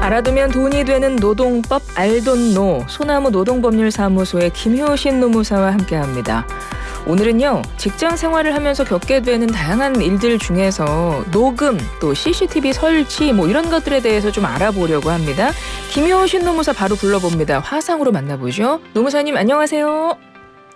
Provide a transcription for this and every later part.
알아두면 돈이 되는 노동법 알돈노 소나무 노동법률사무소의 김효신 노무사와 함께합니다. 오늘은요, 직장 생활을 하면서 겪게 되는 다양한 일들 중에서 녹음, 또 CCTV 설치 이런 것들에 대해서 좀 알아보려고 합니다. 김효신 노무사 바로 불러봅니다. 화상으로 만나보죠. 노무사님 안녕하세요.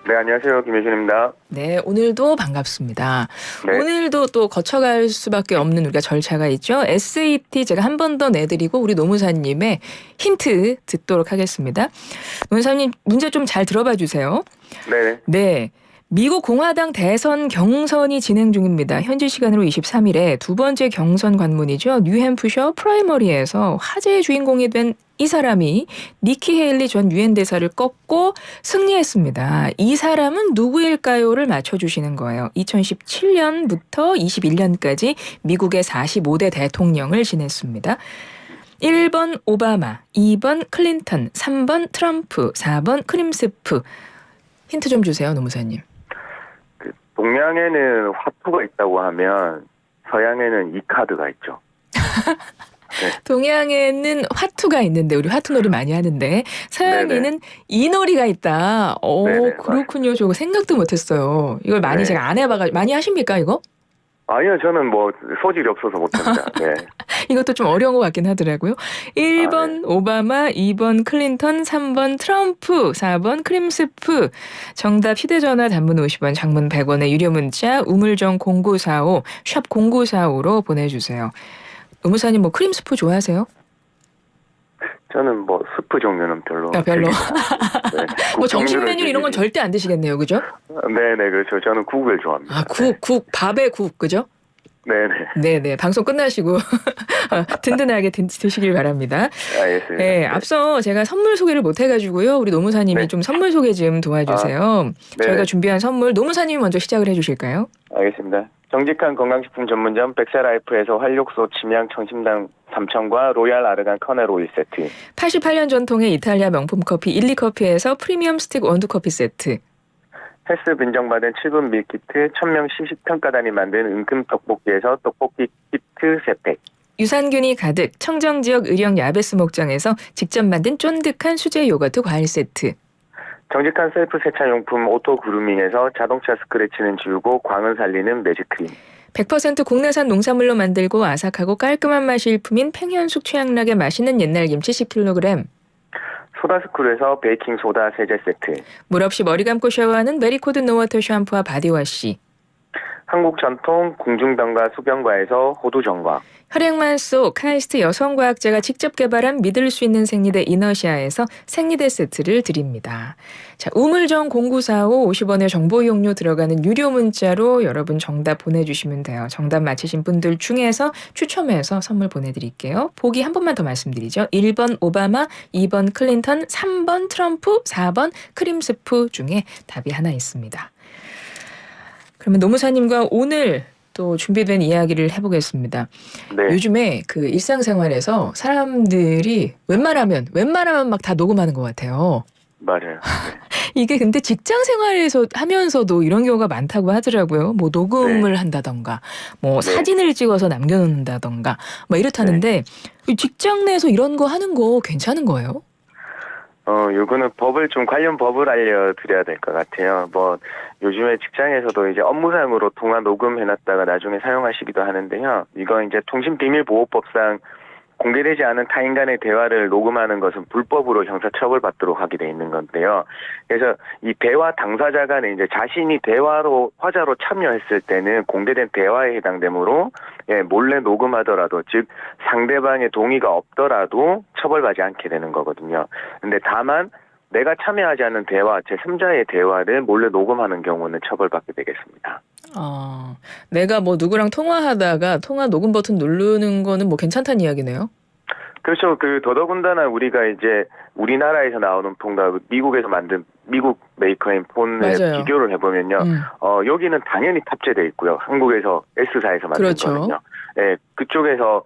네, 안녕하세요. 김효신입니다. 네, 오늘도 반갑습니다. 네. 오늘도 또 거쳐갈 수밖에 없는 우리가 절차가 있죠. SAT 제가 한 번 더 내드리고 우리 노무사님의 힌트 듣도록 하겠습니다. 노무사님 문제 좀 잘 들어봐 주세요. 네. 네. 미국 공화당 대선 경선이 진행 중입니다. 현지 시간으로 23일에 두 번째 경선 관문이죠. 뉴햄프셔 프라이머리에서 화제의 주인공이 된 이 사람이 니키 헤일리 전 유엔 대사를 꺾고 승리했습니다. 이 사람은 누구일까요를 맞춰주시는 거예요. 2017년부터 21년까지 미국의 45대 대통령을 지냈습니다. 1번 오바마, 2번 클린턴, 3번 트럼프, 4번 크림스프. 힌트 좀 주세요, 노무사님. 동양에는 화투가 있다고 하면 서양에는 이 카드가 있죠. 네. 동양에는 화투가 있는데 우리 화투놀이 많이 하는데 서양에는 네네. 이놀이가 있다. 네네, 그렇군요. 저거 생각도 못했어요. 이걸 많이 네. 제가 안 해봐가지고 많이 하십니까 이거? 아니요, 저는 소질이 없어서 못합니다. 네. 이것도 좀 어려운 것 같긴 하더라고요. 1번 오바마, 2번 클린턴, 3번 트럼프, 4번 크림스프. 정답 휴대전화 단문 50원, 장문 100원의 유료 문자 우물정 0945, 샵 0945로 보내주세요. 노무사님 크림스프 좋아하세요? 저는 스프 종류는 별로. 별로. 네. 점심 메뉴 이런 건 절대 안 드시겠네요, 그죠? 네네, 그렇죠. 저는 국을 좋아합니다. 국, 밥에 국, 그죠? 네네. 방송 끝나시고 든든하게 드시길 바랍니다. 알겠습니다. 네, 앞서 제가 선물 소개를 못 해가지고요. 우리 노무사님이 네. 좀 선물 소개 좀 도와주세요. 저희가 준비한 선물, 노무사님이 먼저 시작을 해주실까요? 알겠습니다. 정직한 건강식품 전문점 백세라이프에서 활력소 침향 청심당 3,000과 로얄 아르간 커넬 오일 세트. 88년 전통의 이탈리아 명품 커피 1,2커피에서 프리미엄 스틱 원두커피 세트. 헬스 인정받은 7분 밀키트 1000명 시식평가단이 만든 은금 떡볶이에서 떡볶이 키트 3팩. 유산균이 가득 청정지역 의령 야베스 목장에서 직접 만든 쫀득한 수제 요거트 과일 세트. 정직한 셀프 세차용품 오토 그루밍에서 자동차 스크래치는 지우고 광을 살리는 매직크림. 100% 국내산 농산물로 만들고 아삭하고 깔끔한 맛이 일품인 팽현숙 최양락의 맛있는 옛날 김치 10kg. 소다스쿨에서 베이킹소다 세제 세트. 물 없이 머리 감고 샤워하는 메리코드 노워터 샴푸와 바디워시. 한국 전통 궁중병과 수병과에서 호두정과. 혈액만 속 카이스트 여성과학자가 직접 개발한 믿을 수 있는 생리대 이너시아에서 생리대 세트를 드립니다. 자, 우물정 0945 50원의 정보 이용료 들어가는 유료 문자로 여러분 정답 보내주시면 돼요. 정답 맞히신 분들 중에서 추첨해서 선물 보내드릴게요. 보기 한 번만 더 말씀드리죠. 1번 오바마, 2번 클린턴, 3번 트럼프, 4번 크림스프 중에 답이 하나 있습니다. 그러면 노무사님과 오늘 또 준비된 이야기를 해보겠습니다. 네. 요즘에 일상생활에서 사람들이 웬만하면 막 다 녹음하는 것 같아요. 맞아요. 이게 근데 직장 생활에서 하면서도 이런 경우가 많다고 하더라고요. 녹음을 한다던가, 사진을 찍어서 남겨놓는다던가, 이렇다는데 직장 내에서 이런 거 하는 거 괜찮은 거예요? 요거는 관련 법을 알려드려야 될 것 같아요. 요즘에 직장에서도 이제 업무상으로 통화 녹음해놨다가 나중에 사용하시기도 하는데요. 이거 이제 통신비밀보호법상 공개되지 않은 타인 간의 대화를 녹음하는 것은 불법으로 형사처벌받도록 하게 돼 있는 건데요. 그래서 이 대화 당사자 간에 이제 자신이 화자로 참여했을 때는 공개된 대화에 해당되므로 몰래 녹음하더라도 즉 상대방의 동의가 없더라도 처벌받지 않게 되는 거거든요. 근데 다만 내가 참여하지 않은 대화, 제3자의 대화를 몰래 녹음하는 경우는 처벌받게 되겠습니다. 내가 누구랑 통화하다가 통화 녹음 버튼 누르는 거는 괜찮다는 이야기네요. 그렇죠. 더더군다나 우리가 이제 우리나라에서 나오는 폰과 미국에서 만든 미국 메이커인 폰을 맞아요. 비교를 해보면요. 여기는 당연히 탑재되어 있고요. 한국에서 S사에서 만든 거거든요. 그쪽에서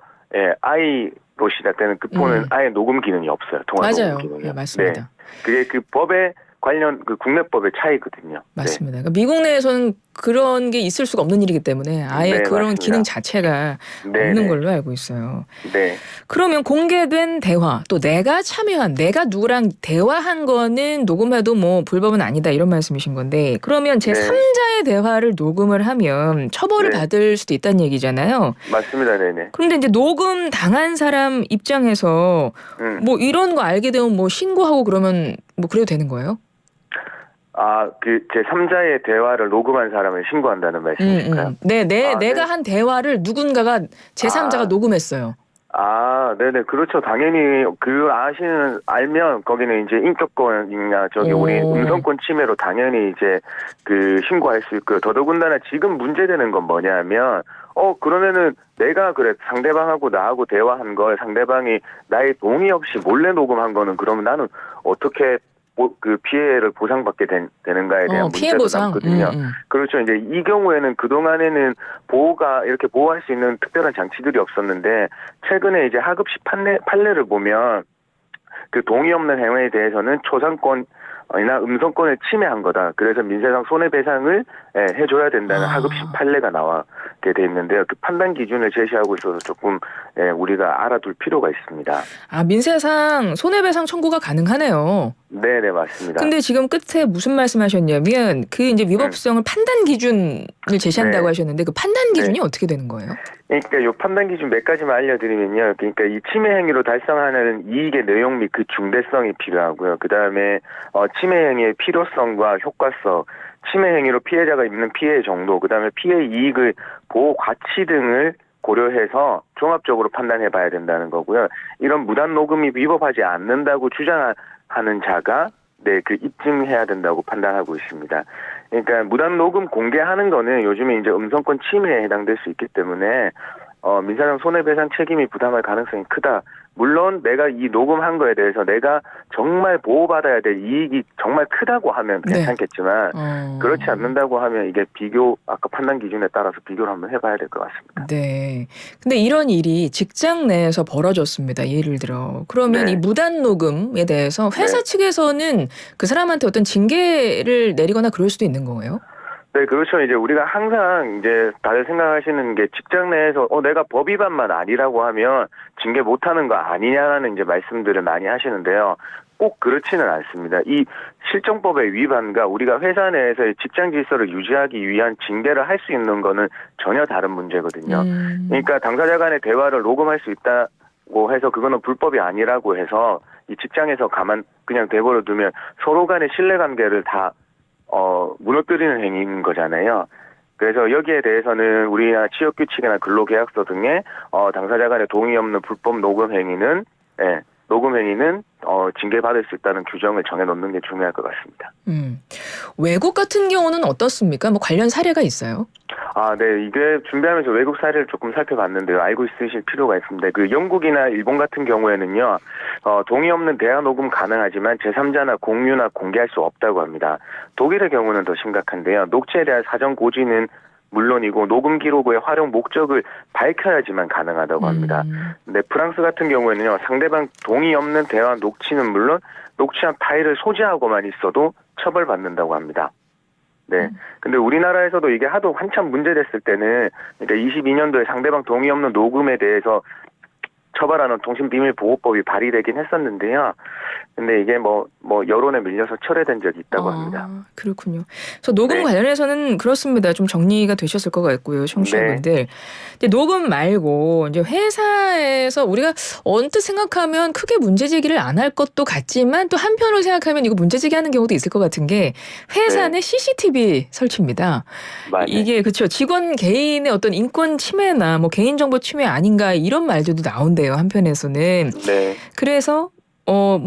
I로 시작되는 그 폰은 아예 녹음 기능이 없어요. 통화 맞아요. 녹음 기능이. 맞습니다. 그게 그 법에 관련 그 국내법의 차이거든요. 맞습니다. 그러니까 미국 내에서는 그런 게 있을 수가 없는 일이기 때문에 아예 네, 그런 맞습니다. 기능 자체가 네, 없는 네. 걸로 알고 있어요. 네. 그러면 공개된 대화 또 내가 참여한 내가 누구랑 대화한 거는 녹음해도 뭐 불법은 아니다 이런 말씀이신 건데 그러면 네. 제3자의 대화를 녹음을 하면 처벌을 네. 받을 수도 있다는 얘기잖아요. 맞습니다. 네네. 그런데 이제 녹음 당한 사람 입장에서 뭐 이런 거 알게 되면 뭐 신고하고 그러면 뭐 그래도 되는 거예요? 그 제3자의 대화를 녹음한 사람을 신고한다는 말씀이실까요? 네, 네. 내가 한 대화를 누군가가 제3자가 녹음했어요. 네네. 그렇죠. 당연히, 알면, 거기는 이제 인격권이나, 우리 음성권 침해로 당연히 이제, 신고할 수 있고요. 더더군다나 지금 문제되는 건 뭐냐면, 그러면은 내가 상대방하고 나하고 대화한 걸 상대방이 나의 동의 없이 몰래 녹음한 거는 그러면 나는 어떻게 그 피해를 보상받게 되는가에 대한 피해 문제도 보상. 남거든요. 그렇죠. 이제 이 경우에는 그동안에는 이렇게 보호할 수 있는 특별한 장치들이 없었는데, 최근에 이제 하급시 판례를 보면, 그 동의 없는 행위에 대해서는 초상권이나 음성권을 침해한 거다. 그래서 민사상 손해배상을 해줘야 된다는 하급시 판례가 나와게 돼 있는데요. 그 판단 기준을 제시하고 있어서 조금 우리가 알아둘 필요가 있습니다. 민사상 손해배상 청구가 가능하네요. 네네, 맞습니다. 근데 지금 끝에 무슨 말씀하셨냐면 그 이제 위법성을 판단 기준을 제시한다고 네. 하셨는데 그 판단 기준이 어떻게 되는 거예요? 그러니까 이 판단 기준 몇 가지만 알려드리면요. 그러니까 이 침해 행위로 달성하는 이익의 내용 및 그 중대성이 필요하고요. 그 다음에 침해 행위의 필요성과 효과성, 침해 행위로 피해자가 입는 피해의 정도, 그 다음에 피해 이익의 보호 가치 등을 고려해서 종합적으로 판단해봐야 된다는 거고요. 이런 무단 녹음이 위법하지 않는다고 주장하는 자가 입증해야 된다고 판단하고 있습니다. 그러니까 무단 녹음 공개하는 거는 요즘에 이제 음성권 침해에 해당될 수 있기 때문에 민사상 손해배상 책임이 부담할 가능성이 크다. 물론 내가 이 녹음한 거에 대해서 내가 정말 보호받아야 될 이익이 정말 크다고 하면 괜찮겠지만 그렇지 않는다고 하면 이게 아까 판단 기준에 따라서 비교를 한번 해봐야 될 것 같습니다. 네. 근데 이런 일이 직장 내에서 벌어졌습니다. 예를 들어. 그러면 이 무단 녹음에 대해서 회사 측에서는 그 사람한테 어떤 징계를 내리거나 그럴 수도 있는 거예요? 네, 그렇죠. 이제 우리가 항상 이제 다들 생각하시는 게 직장 내에서 내가 법 위반만 아니라고 하면 징계 못하는 거 아니냐라는 이제 말씀들을 많이 하시는데요. 꼭 그렇지는 않습니다. 이 실정법의 위반과 우리가 회사 내에서의 직장 질서를 유지하기 위한 징계를 할 수 있는 거는 전혀 다른 문제거든요. 그러니까 당사자 간의 대화를 녹음할 수 있다고 해서 그거는 불법이 아니라고 해서 이 직장에서 그냥 내버려 두면 서로 간의 신뢰관계를 다 무너뜨리는 행위인 거잖아요. 그래서 여기에 대해서는 우리나라 취업규칙이나 근로계약서 등에 당사자 간의 동의 없는 불법 녹음 행위는 징계받을 수 있다는 규정을 정해놓는 게 중요할 것 같습니다. 외국 같은 경우는 어떻습니까? 뭐 관련 사례가 있어요? 네. 이게 준비하면서 외국 사례를 조금 살펴봤는데요. 알고 있으실 필요가 있습니다. 그 영국이나 일본 같은 경우에는요, 동의 없는 대화 녹음 가능하지만 제3자나 공유나 공개할 수 없다고 합니다. 독일의 경우는 더 심각한데요. 녹취에 대한 사전 고지는 물론이고 녹음 기록의 활용 목적을 밝혀야지만 가능하다고 합니다. 근데 프랑스 같은 경우에는요, 상대방 동의 없는 대화 녹취는 물론 녹취한 파일을 소지하고만 있어도 처벌받는다고 합니다. 네. 근데 우리나라에서도 이게 하도 한참 문제됐을 때는, 그러니까 22년도에 상대방 동의 없는 녹음에 대해서 처벌하는 통신비밀보호법이 발의되긴 했었는데요. 근데 이게 여론에 밀려서 철회된 적이 있다고 합니다. 그렇군요. 그래서 녹음 관련해서는 그렇습니다. 좀 정리가 되셨을 것 같고요, 청취자분들. 이제 녹음 말고 이제 회사에서 우리가 언뜻 생각하면 크게 문제 제기를 안 할 것도 같지만 또 한편으로 생각하면 이거 문제 제기하는 경우도 있을 것 같은 게 회사 내 CCTV 설치입니다. 이게 그렇죠. 직원 개인의 어떤 인권 침해나 뭐 개인정보 침해 아닌가 이런 말들도 나온대요. 한편에서는. 그래서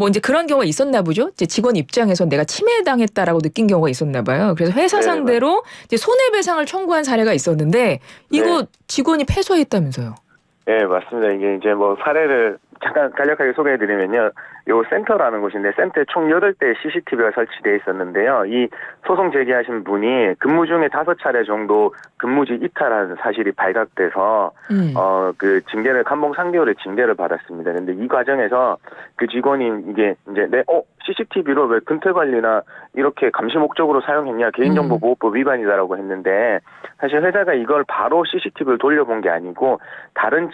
이제 그런 경우가 있었나 보죠. 이제 직원 입장에서 내가 침해당했다라고 느낀 경우가 있었나 봐요. 그래서 회사 상대로 이제 손해배상을 청구한 사례가 있었는데 이거 직원이 패소했다면서요. 네, 맞습니다. 이게 이제 사례를 잠깐 간략하게 소개해드리면요. 요 센터라는 곳인데 센터에 총 8대의 CCTV가 설치되어 있었는데요. 이 소송 제기하신 분이 근무 중에 5차례 정도 근무지 이탈한 사실이 발각돼서 그 징계를 감봉 3개월의 징계를 받았습니다. 근데 이 과정에서 그 직원이 이게 이제 CCTV로 왜 근태 관리나 이렇게 감시 목적으로 사용했냐 개인정보보호법 위반이다라고 했는데 사실 회사가 이걸 바로 CCTV를 돌려본 게 아니고 다른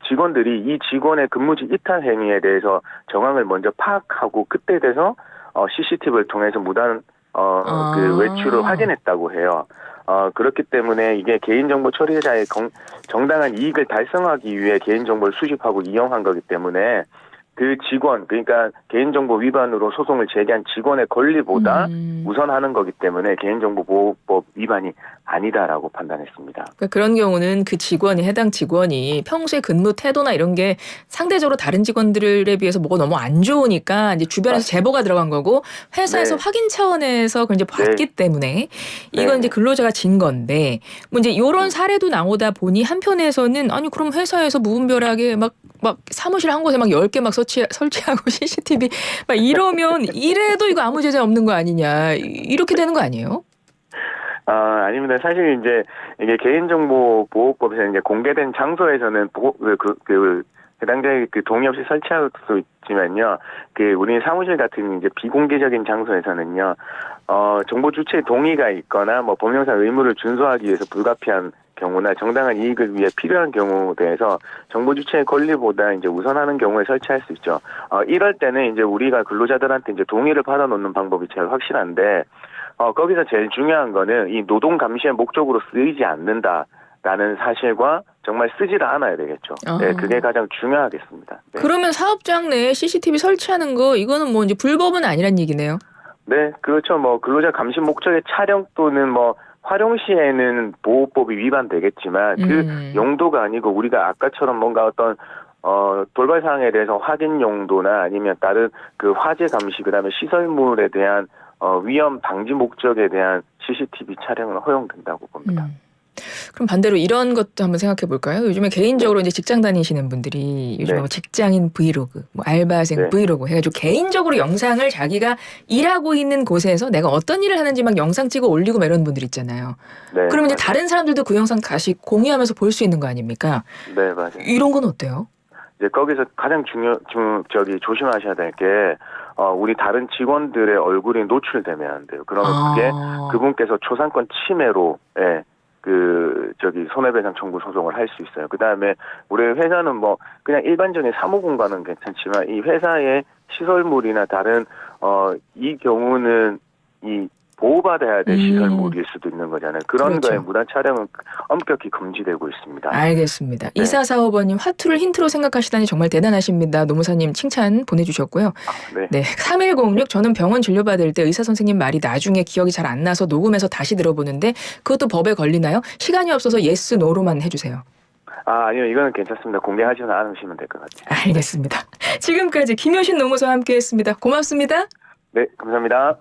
직원들이 이 직원의 근무지 이탈 행위에 대해서 정황을 먼저 파악하고 그때 돼서 CCTV를 통해서 무단 그 외출을 확인했다고 해요. 그렇기 때문에 이게 개인정보 처리자의 정당한 이익을 달성하기 위해 개인정보를 수집하고 이용한 거기 때문에 그 직원, 그러니까 개인정보 위반으로 소송을 제기한 직원의 권리보다 우선하는 거기 때문에 개인정보보호법 위반이 아니다라고 판단했습니다. 그러니까 그런 경우는 그 직원이 해당 직원이 평소에 근무 태도나 이런 게 상대적으로 다른 직원들에 비해서 뭐가 너무 안 좋으니까 이제 주변에서 제보가 들어간 거고 회사에서 네. 확인 차원에서 그걸 이제 봤기 때문에 이건 이제 근로자가 진 건데 뭐 이제 이런 사례도 나오다 보니 한편에서는 아니 그럼 회사에서 무분별하게 막 사무실 한 곳에 막 10개 막 설치하고 CCTV 막 이러면 이래도 이거 아무 제재 없는 거 아니냐 이렇게 되는 거 아니에요? 아닙니다. 사실 이제 이게 개인정보보호법에서 이제 공개된 장소에서는 해당자의 그 동의 없이 설치할 수 있지만요. 우리 사무실 같은 이제 비공개적인 장소에서는요, 정보 주체의 동의가 있거나 뭐 법령상 의무를 준수하기 위해서 불가피한 경우나 정당한 이익을 위해 필요한 경우에 대해서 정보 주체의 권리보다 이제 우선하는 경우에 설치할 수 있죠. 이럴 때는 이제 우리가 근로자들한테 이제 동의를 받아놓는 방법이 제일 확실한데, 거기서 제일 중요한 거는 이 노동 감시의 목적으로 쓰이지 않는다라는 사실과 정말 쓰지를 않아야 되겠죠. 네, 그게 가장 중요하겠습니다. 네. 그러면 사업장 내에 CCTV 설치하는 거 이거는 뭐 이제 불법은 아니란 얘기네요. 네, 그렇죠. 뭐 근로자 감시 목적의 촬영 또는 뭐 활용 시에는 보호법이 위반되겠지만 그 용도가 아니고 우리가 아까처럼 뭔가 어떤 돌발 사항에 대해서 확인 용도나 아니면 다른 그 화재 감시 그다음에 시설물에 대한 위험 방지 목적에 대한 CCTV 촬영은 허용된다고 봅니다. 그럼 반대로 이런 것도 한번 생각해 볼까요? 요즘에 개인적으로 이제 직장 다니시는 분들이 요즘에 뭐 직장인 브이로그, 뭐 알바생 브이로그 해가지고 개인적으로 영상을 자기가 일하고 있는 곳에서 내가 어떤 일을 하는지 막 영상 찍어 올리고 막 이런 분들 있잖아요. 네, 그러면 이제 다른 사람들도 그 영상 다시 공유하면서 볼 수 있는 거 아닙니까? 네, 맞아요. 이런 건 어때요? 이제 거기서 가장 조심하셔야 될 게, 우리 다른 직원들의 얼굴이 노출되면 안 돼요. 그러면 그게 그분께서 초상권 침해로, 손해배상 청구 소송을 할 수 있어요. 그 다음에 우리 회사는 뭐, 그냥 일반적인 사무 공간은 괜찮지만, 이 회사의 시설물이나 다른, 이 경우는 보호받아야 될 시설물일 수도 있는 거잖아요. 그런 거에 무단 촬영은 엄격히 금지되고 있습니다. 알겠습니다. 2445번님 화투를 힌트로 생각하시다니 정말 대단하십니다. 노무사님 칭찬 보내주셨고요. 네. 3106 저는 병원 진료받을 때 의사 선생님 말이 나중에 기억이 잘 안 나서 녹음해서 다시 들어보는데 그것도 법에 걸리나요? 시간이 없어서 예스, 노로만 해주세요. 아니요. 이거는 괜찮습니다. 공개하지 않으시면 될 것 같아요. 알겠습니다. 지금까지 김효신 노무사와 함께했습니다. 고맙습니다. 네, 감사합니다.